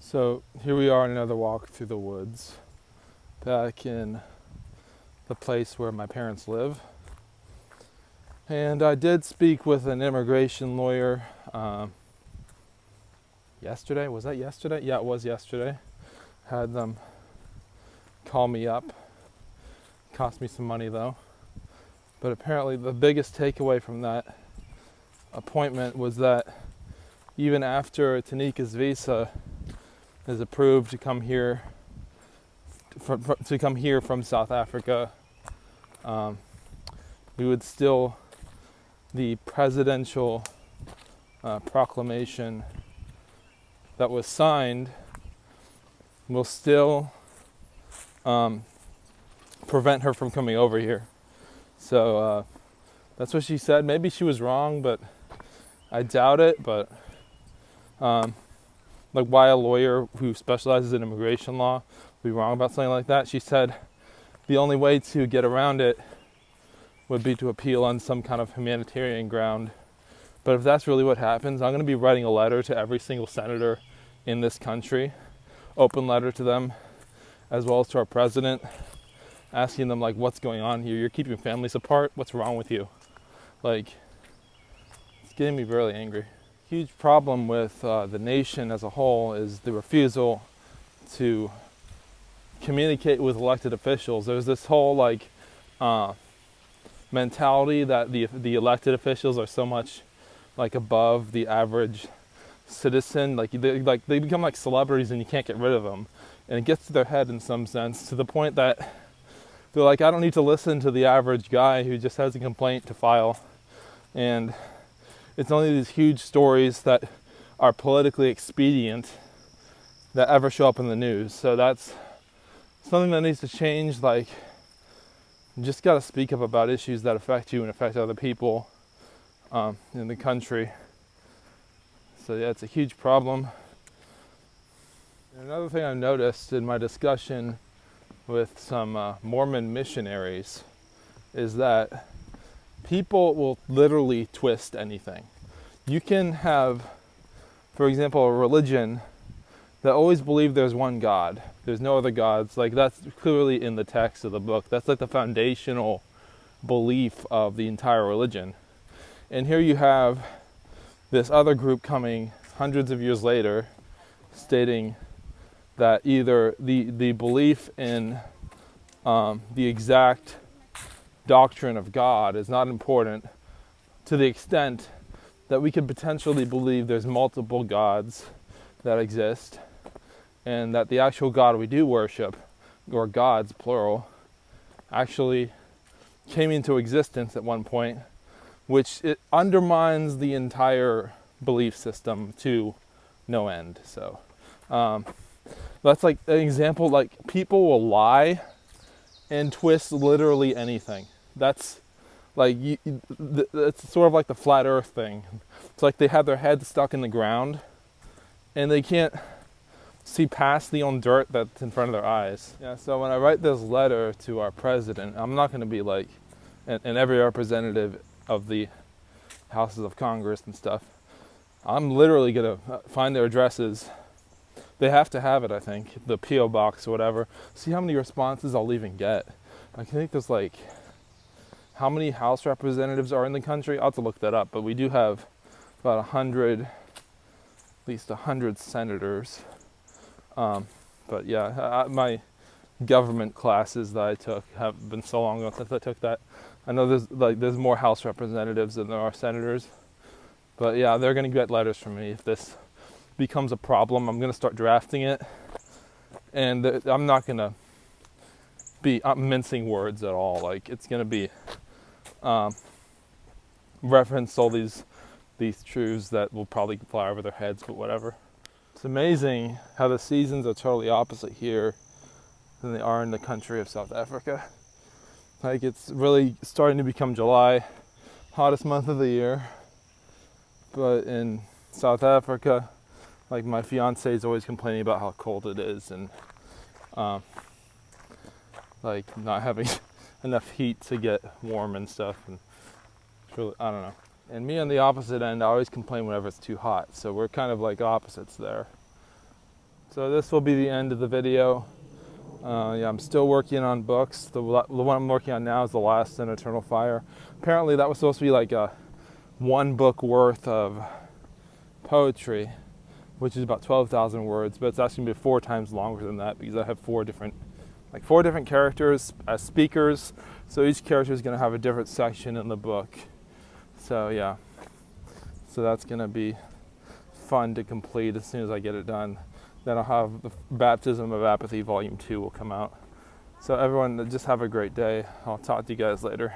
So here we are on another walk through the woods, back in the place where my parents live. And I did speak with an immigration lawyer yesterday. Was that yesterday? Yeah, it was yesterday. Had them call me up. Cost me some money though. But apparently the biggest takeaway from that appointment was that even after Tanika's visa is approved to come here from South Africa, the presidential proclamation that was signed will still prevent her from coming over here. So that's what she said. Maybe she was wrong, but I doubt it. But why a lawyer who specializes in immigration law would be wrong about something like that? She said the only way to get around it would be to appeal on some kind of humanitarian ground. But if that's really what happens, I'm going to be writing a letter to every single senator in this country, open letter to them, as well as to our president, asking them, what's going on here? You're keeping families apart? What's wrong with you? It's getting me really angry. Huge problem with the nation as a whole is the refusal to communicate with elected officials. There's this whole mentality that the elected officials are so much above the average citizen. They become like celebrities and you can't get rid of them. And it gets to their head in some sense, to the point that they're like, I don't need to listen to the average guy who just has a complaint to file. And it's only these huge stories that are politically expedient that ever show up in the news. So that's something that needs to change. You just got to speak up about issues that affect you and affect other people in the country. So yeah, it's a huge problem. And another thing I've noticed in my discussion with some Mormon missionaries is that people will literally twist anything. You can have, for example, a religion that always believe there's one God. There's no other gods. That's clearly in the text of the book. That's the foundational belief of the entire religion. And here you have this other group coming hundreds of years later stating that either the belief in the exact doctrine of God is not important, to the extent that we could potentially believe there's multiple gods that exist, and that the actual God we do worship, or gods plural, actually came into existence at one point, which it undermines the entire belief system to no end. So that's an example. People will lie and twist literally anything. That's it's sort of like the flat earth thing. It's they have their head stuck in the ground and they can't see past the own dirt that's in front of their eyes. Yeah, so when I write this letter to our president, I'm not going to be and every representative of the houses of Congress and stuff. I'm literally going to find their addresses. They have to have it, I think, the P.O. box or whatever. See how many responses I'll even get. I think there's how many House representatives are in the country? I'll have to look that up, but we do have about 100, at least 100 senators. But yeah, my government classes that I took have been so long ago since I took that. I know there's more House representatives than there are senators. But yeah, they're going to get letters from me if this becomes a problem. I'm going to start drafting it. And I'm not going to be mincing words at all. It's going to be reference all these truths that will probably fly over their heads, but whatever. It's amazing how the seasons are totally opposite here than they are in the country of South Africa. It's really starting to become July, hottest month of the year. But in South Africa, my fiance is always complaining about how cold it is and not having enough heat to get warm and stuff. And it's really, I don't know. And me on the opposite end, I always complain whenever it's too hot. So we're kind of like opposites there. So this will be the end of the video. Yeah, I'm still working on books. The one I'm working on now is The Last and Eternal Fire. Apparently that was supposed to be like a 1 book worth of poetry, which is about 12,000 words, but it's actually going to be 4 times longer than that because I have 4 different characters as speakers. So each character is going to have a different section in the book. So yeah, so that's going to be fun to complete as soon as I get it done. Then I'll have the Baptism of Apathy Volume 2 will come out. So everyone, just have a great day. I'll talk to you guys later.